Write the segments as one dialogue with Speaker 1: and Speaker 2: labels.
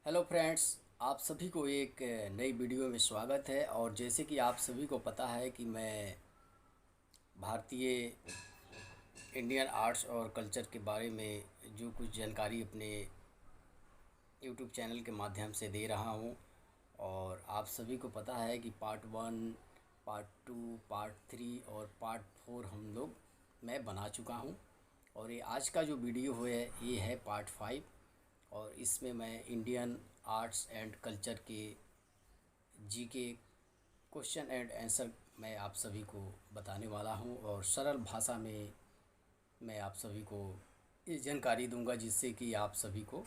Speaker 1: Hello friends, आप सभी को एक नई वीडियो में स्वागत है। और जैसे कि आप सभी को पता है कि मैं भारतीय इंडियन आर्ट्स और कल्चर के बारे में जो कुछ जानकारी अपने यूट्यूब चैनल के माध्यम से दे रहा हूँ। और आप सभी को पता है कि पार्ट 1, पार्ट 2, पार्ट 3 और पार्ट 4 हम लोग मैं बना चुका हूँ। और ये आज का जो वीडियो है ये है पार्ट 5। और इसमें मैं इंडियन आर्ट्स एंड कल्चर के जीके क्वेश्चन एंड आंसर मैं आप सभी को बताने वाला हूं। और सरल भाषा में मैं आप सभी को ये जानकारी दूंगा जिससे कि आप सभी को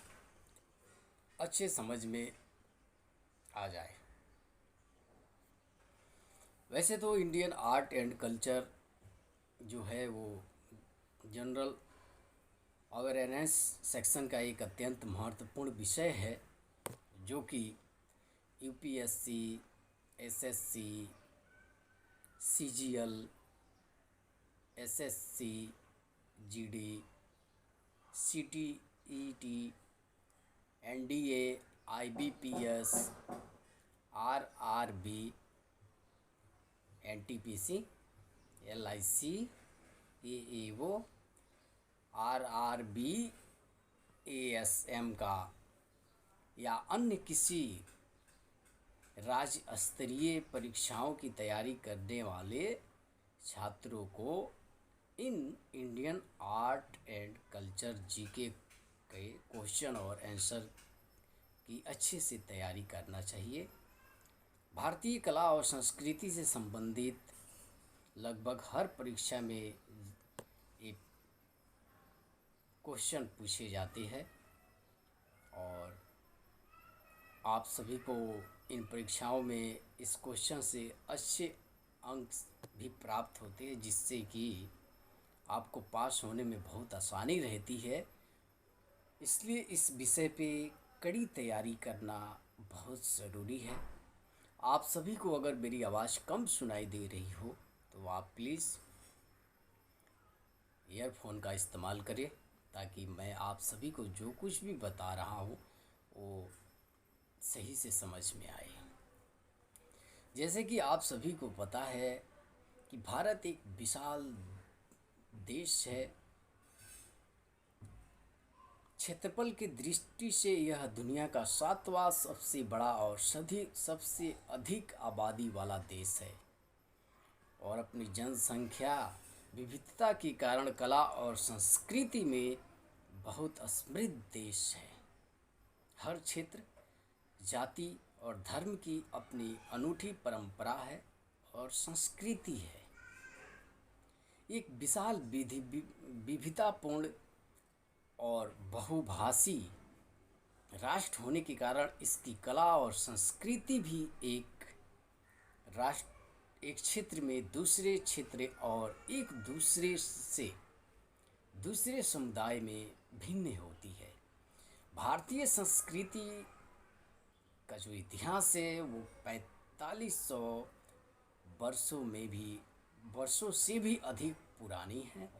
Speaker 1: अच्छे समझ में आ जाए। वैसे तो इंडियन आर्ट एंड कल्चर जो है वो जनरल अवेयरनेस सेक्शन का एक अत्यंत महत्वपूर्ण विषय है, जो कि UPSC, SSC, CGL, SSC, GD, CTET, NDA, IBPS, RRB, NTPC, LIC, AAO, RRB, ASM का या अन्य किसी राज्य स्तरीय परीक्षाओं की तैयारी करने वाले छात्रों को in Indian art and culture GK के क्वेश्चन और आंसर की अच्छे से तैयारी करना चाहिए। भारतीय कला और संस्कृति से संबंधित लगभग हर परीक्षा में ये क्वेश्चन पूछे जाते हैं। और आप सभी को इन परीक्षाओं में इस क्वेश्चन से अच्छे अंक भी प्राप्त होते हैं, जिससे कि आपको पास होने में बहुत आसानी रहती है। इसलिए इस विषय पे कड़ी तैयारी करना बहुत ज़रूरी है। आप सभी को अगर मेरी आवाज़ कम सुनाई दे रही हो तो आप प्लीज़ ईयरफोन का इस्तेमाल करें, ताकि मैं आप सभी को जो कुछ भी बता रहा हूँ वो सही से समझ में आए। जैसे कि आप सभी को पता है कि भारत एक विशाल देश है। क्षेत्रफल की दृष्टि से यह दुनिया का 7वां सबसे बड़ा और सबसे अधिक आबादी वाला देश है। और अपनी जनसंख्या विविधता के कारण कला और संस्कृति में बहुत समृद्ध देश है। हर क्षेत्र, जाति और धर्म की अपनी अनूठी परंपरा है और संस्कृति है। एक विशाल विविधतापूर्ण और बहुभाषी राष्ट्र होने के कारण इसकी कला और संस्कृति भी एक क्षेत्र में दूसरे क्षेत्र और एक दूसरे समुदाय में भिन्न होती है। भारतीय संस्कृति का जो इतिहास है वो 4500 वर्षों से भी अधिक पुरानी है।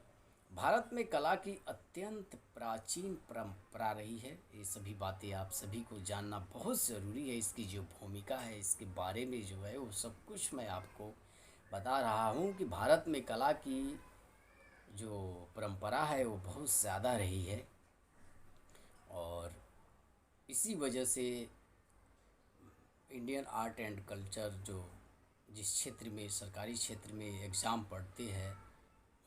Speaker 1: भारत में कला की अत्यंत प्राचीन परंपरा रही है। ये सभी बातें आप सभी को जानना बहुत ज़रूरी है। इसकी जो भूमिका है इसके बारे में जो है वो सब कुछ मैं आपको बता रहा हूँ कि भारत में कला की जो परंपरा है वो बहुत ज़्यादा रही है। और इसी वजह से इंडियन आर्ट एंड कल्चर जिस क्षेत्र में सरकारी क्षेत्र में एग्ज़ाम पढ़ते हैं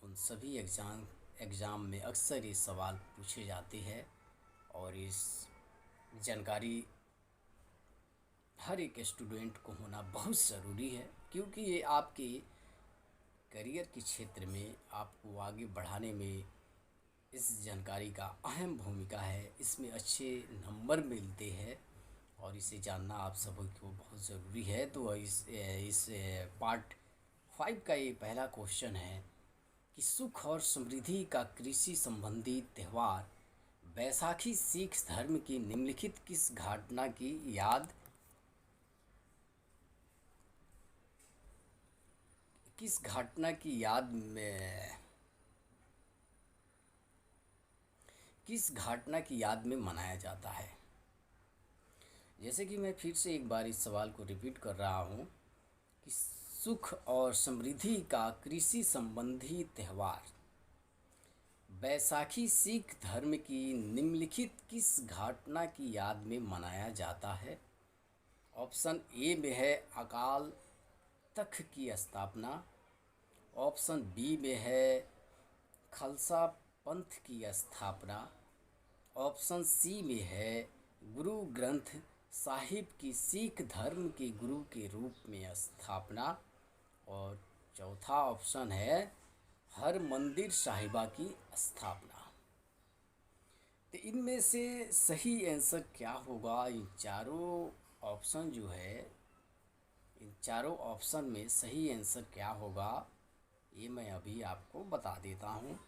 Speaker 1: उन सभी एग्ज़ाम में अक्सर ये सवाल पूछे जाते हैं। और इस जानकारी हर एक स्टूडेंट को होना बहुत ज़रूरी है, क्योंकि ये आपके करियर के क्षेत्र में आपको आगे बढ़ाने में इस जानकारी का अहम भूमिका है। इसमें अच्छे नंबर मिलते हैं और इसे जानना आप सभी को बहुत ज़रूरी है। तो इस पार्ट 5 का ये पहला क्वेश्चन है कि सुख और समृद्धि का कृषि संबंधी त्यौहार बैसाखी सिख धर्म की निम्नलिखित किस घटना की याद में मनाया जाता है। जैसे कि मैं फिर से एक बार इस सवाल को रिपीट कर रहा हूँ कि सुख और समृद्धि का कृषि संबंधी त्यौहार बैसाखी सिख धर्म की निम्नलिखित किस घटना की याद में मनाया जाता है? ऑप्शन ए में है अकाल तख्त की स्थापना। ऑप्शन बी में है खालसा पंथ की स्थापना। ऑप्शन सी में है गुरु ग्रंथ साहिब की सिख धर्म के गुरु के रूप में स्थापना। और चौथा ऑप्शन है हर मंदिर साहिबा की स्थापना। तो इनमें से सही आंसर क्या होगा? इन चारों ऑप्शन जो है, इन चारों ऑप्शन में सही आंसर क्या होगा ये मैं अभी आपको बता देता हूँ।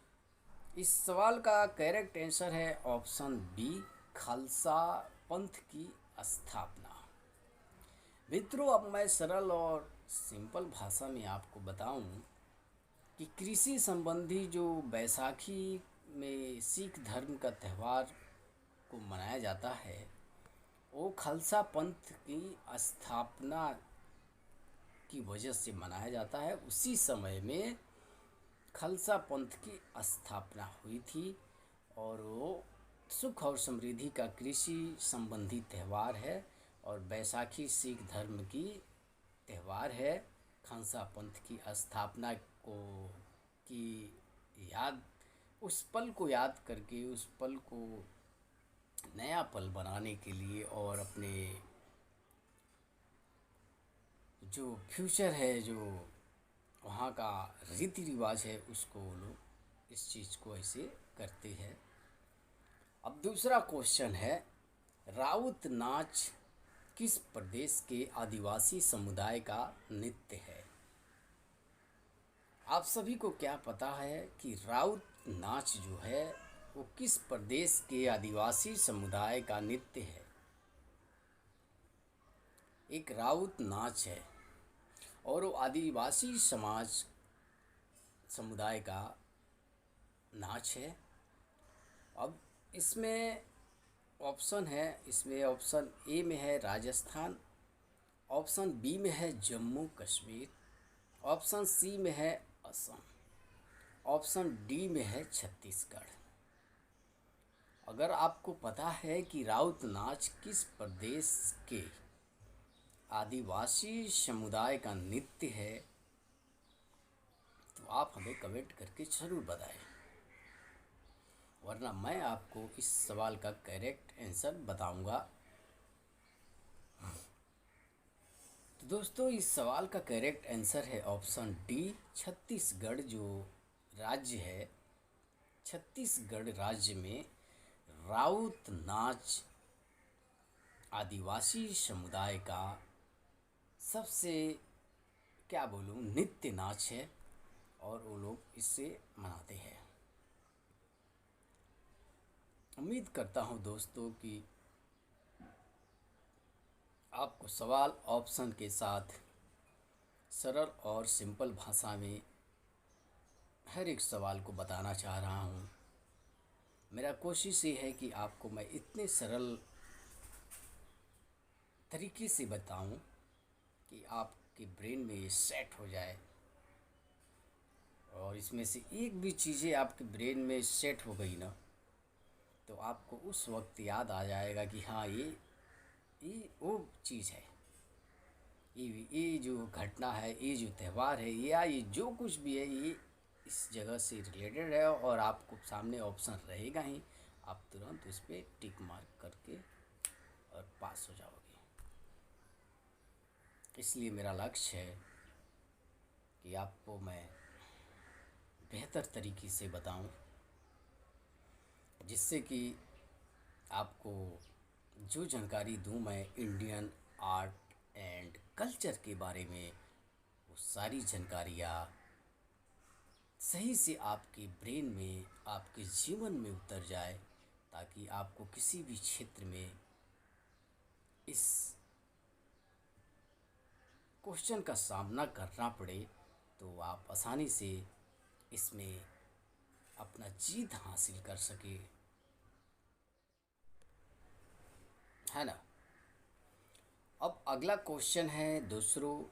Speaker 1: इस सवाल का करेक्ट आंसर है ऑप्शन बी, खालसा पंथ की स्थापना। मित्रों, अब मैं सरल और सिंपल भाषा में आपको बताऊं कि कृषि संबंधी जो बैसाखी में सिख धर्म का त्यौहार को मनाया जाता है वो खालसा पंथ की स्थापना की वजह से मनाया जाता है। उसी समय में खालसा पंथ की स्थापना हुई थी और वो सुख और समृद्धि का कृषि संबंधी त्यौहार है और बैसाखी सिख धर्म की त्यौहार है। खालसा पंथ की स्थापना को की याद, उस पल को याद करके, उस पल को नया पल बनाने के लिए और अपने जो फ्यूचर है, जो वहाँ का रीति रिवाज है, उसको वो लोग इस चीज़ को ऐसे करते हैं। अब दूसरा क्वेश्चन है, राउत नाच किस प्रदेश के आदिवासी समुदाय का नृत्य है? आप सभी को क्या पता है कि राउत नाच जो है वो किस प्रदेश के आदिवासी समुदाय का नृत्य है? एक राउत नाच है और वो आदिवासी समुदाय का नाच है। अब इसमें ऑप्शन है, इसमें ऑप्शन ए में है राजस्थान, ऑप्शन बी में है जम्मू कश्मीर, ऑप्शन सी में है असम, ऑप्शन डी में है छत्तीसगढ़। अगर आपको पता है कि राउत नाच किस प्रदेश के आदिवासी समुदाय का नृत्य है तो आप हमें कमेंट करके ज़रूर बताएं, वरना मैं आपको इस सवाल का करेक्ट आंसर बताऊंगा। तो दोस्तों, इस सवाल का करेक्ट आंसर है ऑप्शन डी, छत्तीसगढ़ जो राज्य है। छत्तीसगढ़ राज्य में राउत नाच आदिवासी समुदाय का सबसे, क्या बोलूँ, नृत्य नाच है और वो लोग इससे मनाते हैं। उम्मीद करता हूँ दोस्तों कि आपको सवाल ऑप्शन के साथ सरल और सिंपल भाषा में हर एक सवाल को बताना चाह रहा हूँ। मेरा कोशिश ये है कि आपको मैं इतने सरल तरीके से बताऊं कि आपके ब्रेन में ये सेट हो जाए और इसमें से एक भी चीज़ें आपके ब्रेन में सेट हो गई ना तो आपको उस वक्त याद आ जाएगा कि हाँ ये वो चीज़ है, ये जो घटना है, ये जो त्यौहार है, या ये जो कुछ भी है ये इस जगह से रिलेटेड है और आपको सामने ऑप्शन रहेगा ही, आप तुरंत उस पर टिक मार्क करके और पास हो जाओगे। इसलिए मेरा लक्ष्य है कि आपको मैं बेहतर तरीके से बताऊं जिससे कि आपको जो जानकारी दूं मैं इंडियन आर्ट एंड कल्चर के बारे में, वो सारी जानकारियाँ सही से आपके ब्रेन में, आपके जीवन में उतर जाए ताकि आपको किसी भी क्षेत्र में इस क्वेश्चन का सामना करना पड़े तो आप आसानी से इसमें अपना जीत हासिल कर सके, है ना। अगला क्वेश्चन है दूसरों,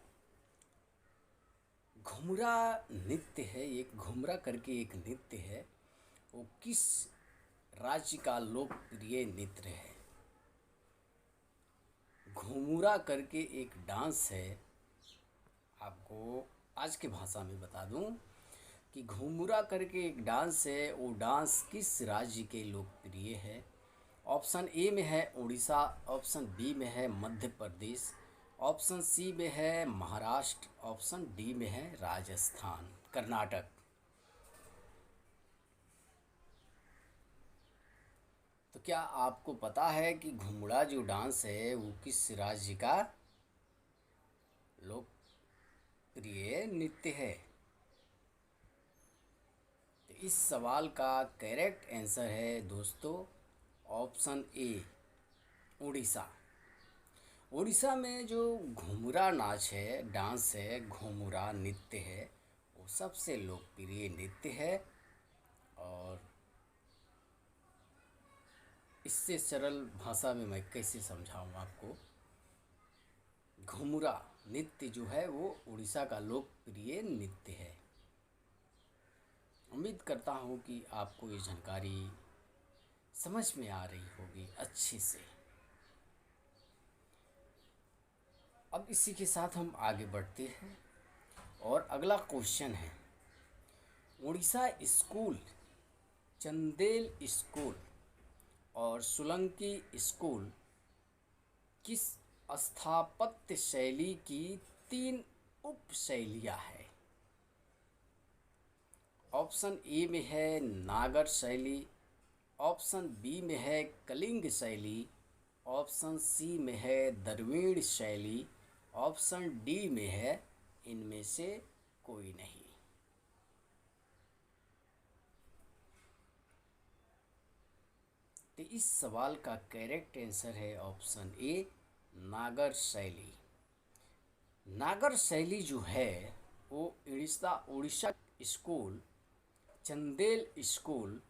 Speaker 1: घुमरा नृत्य है, एक घुमरा करके एक नृत्य है, वो किस राज्य का लोकप्रिय नृत्य है? घुमुरा करके एक डांस है, आपको आज के भाषा में बता दूं कि घुमुरा करके एक डांस है, वो डांस किस राज्य के लोकप्रिय है? ऑप्शन ए में है उड़ीसा, ऑप्शन बी में है मध्य प्रदेश, ऑप्शन सी में है महाराष्ट्र, ऑप्शन डी में है राजस्थान, कर्नाटक। तो क्या आपको पता है कि घुमड़ा जो डांस है वो किस राज्य का लोकप्रिय नृत्य है? तो इस सवाल का करेक्ट आंसर है दोस्तों ऑप्शन ए, उड़ीसा। उड़ीसा में जो घुमुरा नाच है, डांस है, घुमुरा नृत्य है, वो सबसे लोकप्रिय नृत्य है। और इससे सरल भाषा में मैं कैसे समझाऊं आपको, घुमुरा नृत्य जो है वो उड़ीसा का लोकप्रिय नृत्य है। उम्मीद करता हूं कि आपको ये जानकारी समझ में आ रही होगी अच्छे से। अब इसी के साथ हम आगे बढ़ते हैं और अगला क्वेश्चन है, उड़ीसा स्कूल, चंदेल स्कूल और सोलंकी स्कूल किस स्थापत्य शैली की 3 उप शैलियाँ है? ऑप्शन ए में है नागर शैली, ऑप्शन बी में है कलिंग शैली, ऑप्शन सी में है द्रविड़ शैली, ऑप्शन डी में है इनमें से कोई नहीं। तो इस सवाल का करेक्ट आंसर है ऑप्शन ए, नागर शैली। नागर शैली जो है वो उड़ीसा स्कूल, चंदेल स्कूल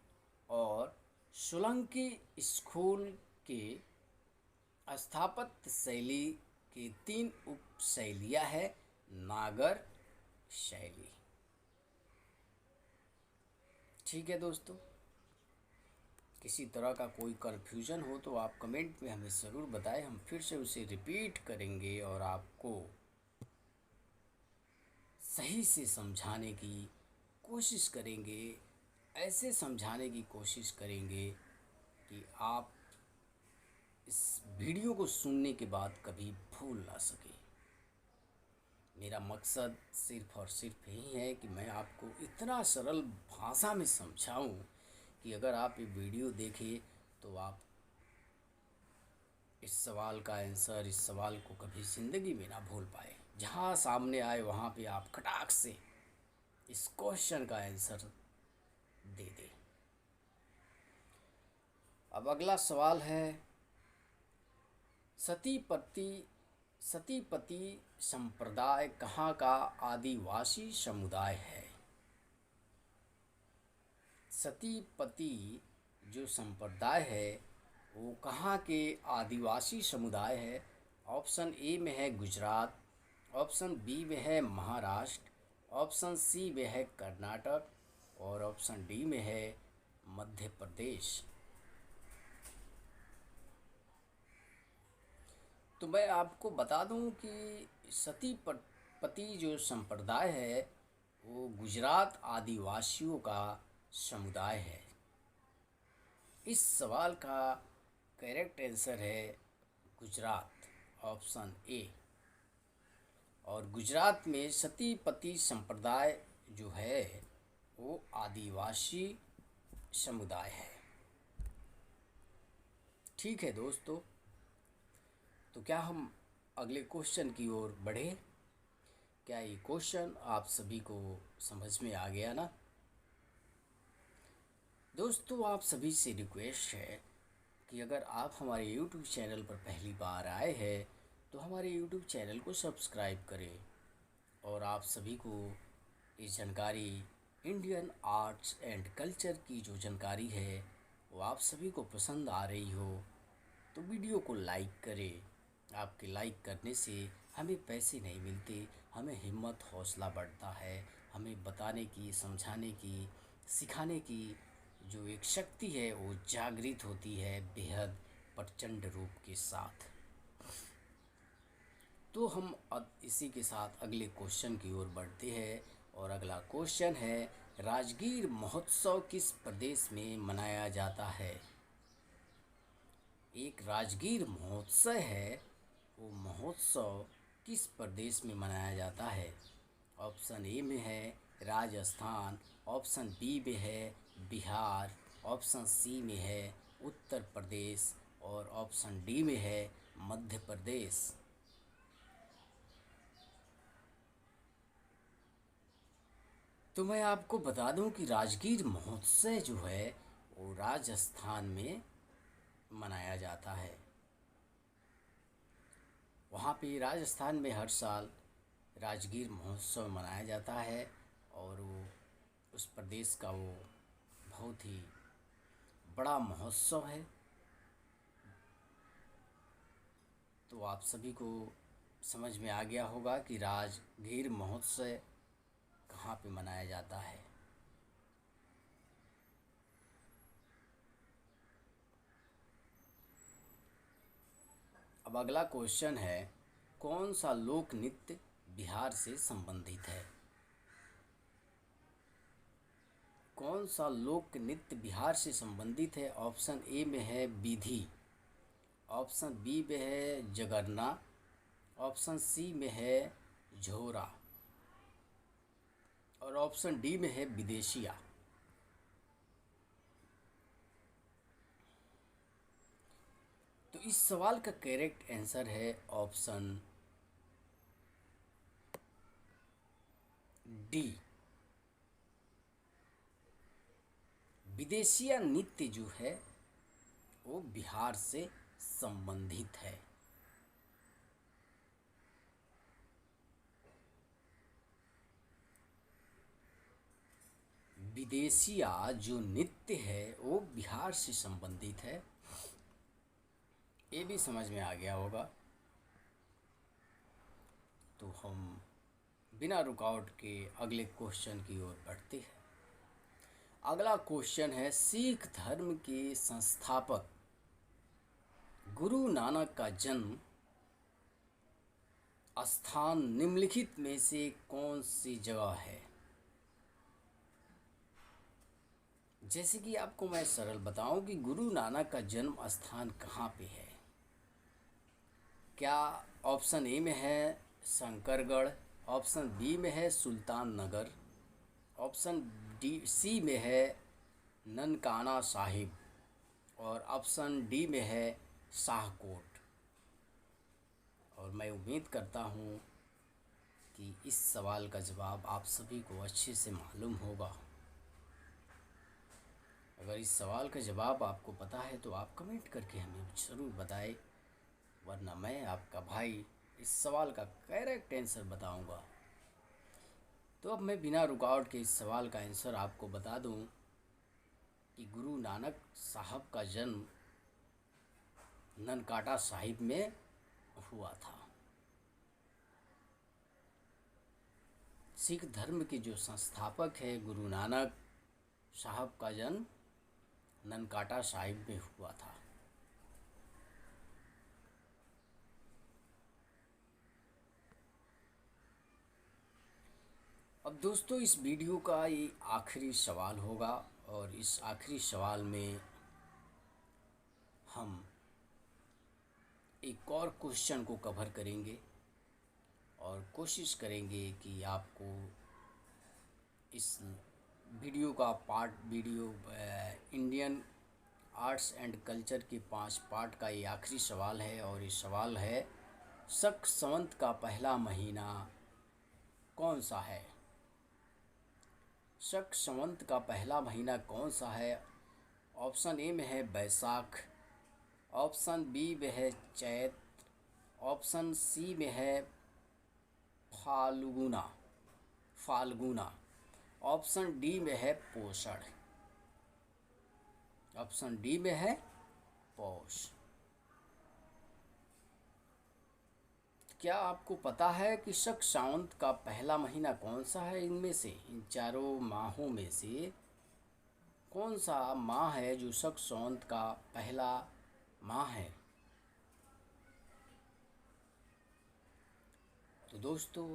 Speaker 1: और सोलंकी स्कूल के स्थापत्य शैली की 3 उप शैलियाँ है नागर शैली। ठीक है दोस्तों, किसी तरह का कोई कन्फ्यूज़न हो तो आप कमेंट में हमें ज़रूर बताएं, हम फिर से उसे रिपीट करेंगे और आपको सही से समझाने की कोशिश करेंगे, ऐसे समझाने की कोशिश करेंगे कि आप इस वीडियो को सुनने के बाद कभी भूल ना सके। मेरा मकसद सिर्फ़ और सिर्फ यही है कि मैं आपको इतना सरल भाषा में समझाऊं कि अगर आप ये वीडियो देखें तो आप इस सवाल का आंसर, इस सवाल को कभी ज़िंदगी में ना भूल पाए। जहाँ सामने आए वहाँ पे आप खटाक से इस क्वेश्चन का आंसर दे दें। अब अगला सवाल है, सतीपति संप्रदाय कहाँ का आदिवासी समुदाय है? सतीपति जो संप्रदाय है वो कहाँ के आदिवासी समुदाय है? ऑप्शन ए में है गुजरात, ऑप्शन बी में है महाराष्ट्र, ऑप्शन सी में है कर्नाटक और ऑप्शन डी में है मध्य प्रदेश। तो मैं आपको बता दूं कि सतीपति जो संप्रदाय है वो गुजरात आदिवासियों का समुदाय है। इस सवाल का करेक्ट आंसर है गुजरात, ऑप्शन ए। और गुजरात में सतीपति संप्रदाय जो है वो आदिवासी समुदाय है। ठीक है दोस्तों, तो क्या हम अगले क्वेश्चन की ओर बढ़े? क्या ये क्वेश्चन आप सभी को समझ में आ गया ना? दोस्तों, आप सभी से रिक्वेस्ट है कि अगर आप हमारे YouTube चैनल पर पहली बार आए हैं तो हमारे YouTube चैनल को सब्सक्राइब करें। और आप सभी को ये जानकारी, इंडियन आर्ट्स एंड कल्चर की जो जानकारी है वो आप सभी को पसंद आ रही हो तो वीडियो को लाइक करें आपके लाइक करने से हमें पैसे नहीं मिलते, हमें हिम्मत हौसला बढ़ता है, हमें बताने की, समझाने की, सिखाने की जो एक शक्ति है वो जागृत होती है बेहद प्रचंड रूप के साथ। तो हम अब इसी के साथ अगले क्वेश्चन की ओर बढ़ते हैं। और अगला क्वेश्चन है, राजगीर महोत्सव किस प्रदेश में मनाया जाता है? एक राजगीर महोत्सव है, वो महोत्सव किस प्रदेश में मनाया जाता है? ऑप्शन ए में है राजस्थान, ऑप्शन बी में है बिहार, ऑप्शन सी में है उत्तर प्रदेश और ऑप्शन डी में है मध्य प्रदेश। तो मैं आपको बता दूं कि राजगीर महोत्सव जो है वो राजस्थान में मनाया जाता है। वहाँ पे राजस्थान में हर साल राजगीर महोत्सव मनाया जाता है और वो उस प्रदेश का वो बहुत ही बड़ा महोत्सव है। तो आप सभी को समझ में आ गया होगा कि राजगीर महोत्सव कहाँ पे मनाया जाता है। अब अगला क्वेश्चन है, कौन सा लोक नृत्य बिहार से संबंधित है? कौन सा लोक नृत्य बिहार से संबंधित है? ऑप्शन ए में है विधि, ऑप्शन बी में है जगरना, ऑप्शन सी में है झोरा और ऑप्शन डी में है विदेशिया। तो इस सवाल का करेक्ट आंसर है ऑप्शन डी। विदेशिया नृत्य जो है वो बिहार से संबंधित है। विदेशिया जो नृत्य है वो बिहार से संबंधित है। ये भी समझ में आ गया होगा। तो हम बिना रुकावट के अगले क्वेश्चन की ओर बढ़ते हैं। अगला क्वेश्चन है, सिख धर्म के संस्थापक गुरु नानक का जन्म स्थान निम्नलिखित में से कौन सी जगह है? जैसे कि आपको मैं सरल बताऊं कि गुरु नानक का जन्म स्थान कहाँ पे है। क्या ऑप्शन ए में है शंकरगढ़, ऑप्शन बी में है सुल्तान नगर, ऑप्शन डी सी में है ननकाना साहिब और ऑप्शन डी में है शाहकोट। और मैं उम्मीद करता हूँ कि इस सवाल का जवाब आप सभी को अच्छे से मालूम होगा। अगर इस सवाल का जवाब आपको पता है तो आप कमेंट करके हमें ज़रूर बताएं, वरना मैं आपका भाई इस सवाल का करेक्ट आंसर बताऊंगा। तो अब मैं बिना रुकावट के इस सवाल का आंसर आपको बता दूं कि गुरु नानक साहब का जन्म ननकाटा साहिब में हुआ था। सिख धर्म के जो संस्थापक हैं गुरु नानक साहब का जन्म ननकाटा साहिब में हुआ था। अब दोस्तों इस वीडियो का ये आखिरी सवाल होगा और इस आखिरी सवाल में हम एक और क्वेश्चन को कवर करेंगे और कोशिश करेंगे कि आपको इस वीडियो का video Indian arts and culture के 5 पार्ट का ये आखिरी सवाल है। और ये सवाल है, शक संवत का पहला महीना कौन सा है? शक संवत का पहला महीना कौन सा है? ऑप्शन ए में है बैसाख, ऑप्शन बी में है चैत, ऑप्शन सी में है फाल्गुना, ऑप्शन डी में है पोषण, ऑप्शन डी में है पौष। क्या आपको पता है कि शक सावंत का पहला महीना कौन सा है? इनमें से, इन चारों माहों में से कौन सा माह है जो शक सावंत का पहला माह है? तो दोस्तों,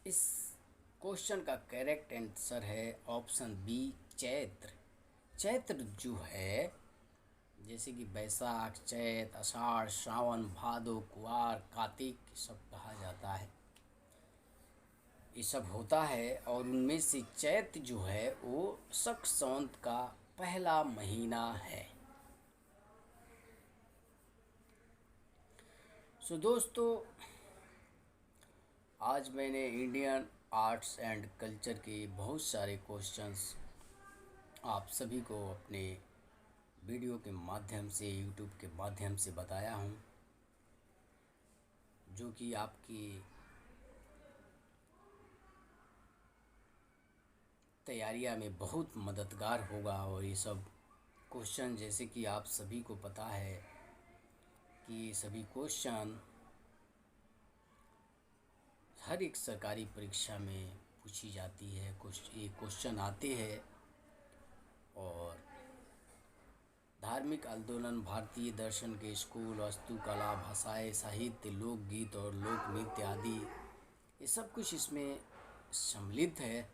Speaker 1: इस क्वेश्चन का करेक्ट आंसर है ऑप्शन बी, चैत्र। चैत्र जो है, जैसे कि बैसाख, चैत, आषाढ़, श्रावण, भादो, कुआर, कार्तिक, ये सब कहा जाता है, ये सब होता है। और उनमें से चैत जो है वो शक सावंत का पहला महीना है। सो दोस्तों, आज मैंने इंडियन आर्ट्स एंड कल्चर के बहुत सारे क्वेश्चंस आप सभी को अपने वीडियो के माध्यम से, यूट्यूब के माध्यम से बताया हूँ, जो कि आपकी तैयारियाँ में बहुत मददगार होगा। और ये सब क्वेश्चन, जैसे कि आप सभी को पता है कि ये सभी क्वेश्चन हर एक सरकारी परीक्षा में पूछी जाती है। ये क्वेश्चन आते हैं। और धार्मिक आंदोलन, भारतीय दर्शन के स्कूल, वास्तुकला, भाषाएं, साहित्य, लोकगीत और लोक नृत्य आदि, ये सब कुछ इसमें सम्मिलित है।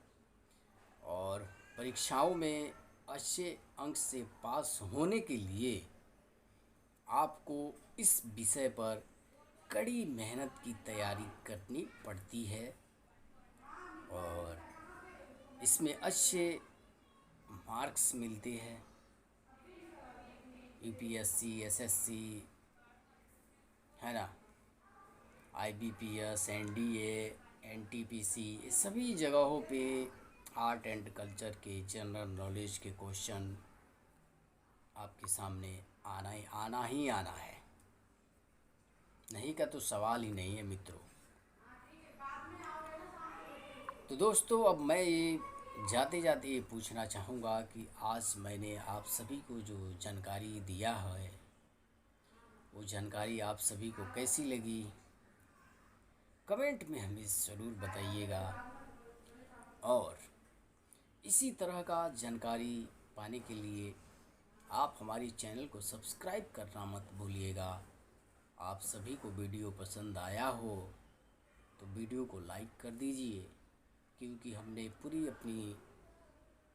Speaker 1: और परीक्षाओं में अच्छे अंक से पास होने के लिए आपको इस विषय पर कड़ी मेहनत की तैयारी करनी पड़ती है। और इसमें अच्छे मार्क्स मिलते हैं। यूपीएससी, एसएससी, है ना, आईबीपीएस, एनडीए, एनटीपीसी, ये सभी जगहों पे आर्ट एंड कल्चर के जनरल नॉलेज के क्वेश्चन आपके सामने आना ही आना है। नहीं का तो सवाल ही नहीं है मित्रों। तो दोस्तों, अब मैं ये जाते जाते ये पूछना चाहूँगा कि आज मैंने आप सभी को जो जानकारी दिया है, वो जानकारी आप सभी को कैसी लगी? कमेंट में हमें ज़रूर बताइएगा। और इसी तरह का जानकारी पाने के लिए आप हमारी चैनल को सब्सक्राइब करना मत भूलिएगा। आप सभी को वीडियो पसंद आया हो तो वीडियो को लाइक कर दीजिए, क्योंकि हमने पूरी अपनी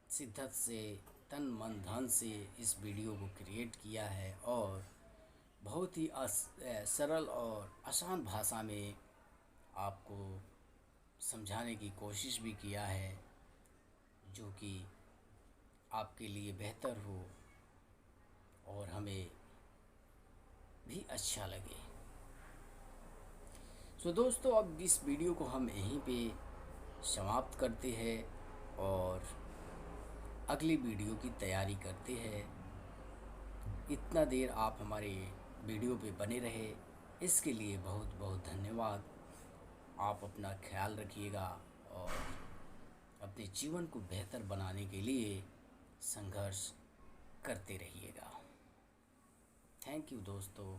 Speaker 1: शिद्दत से, तन मन धन से इस वीडियो को क्रिएट किया है। और बहुत ही सरल और आसान भाषा में आपको समझाने की कोशिश भी किया है, जो कि आपके लिए बेहतर हो और हमें भी अच्छा लगे। सो दोस्तों, अब इस वीडियो को हम यहीं पे समाप्त करते हैं और अगली वीडियो की तैयारी करते हैं। इतना देर आप हमारे वीडियो पे बने रहे, इसके लिए बहुत बहुत धन्यवाद। आप अपना ख्याल रखिएगा और अपने जीवन को बेहतर बनाने के लिए संघर्ष करते रहिएगा। थैंक यू दोस्तों।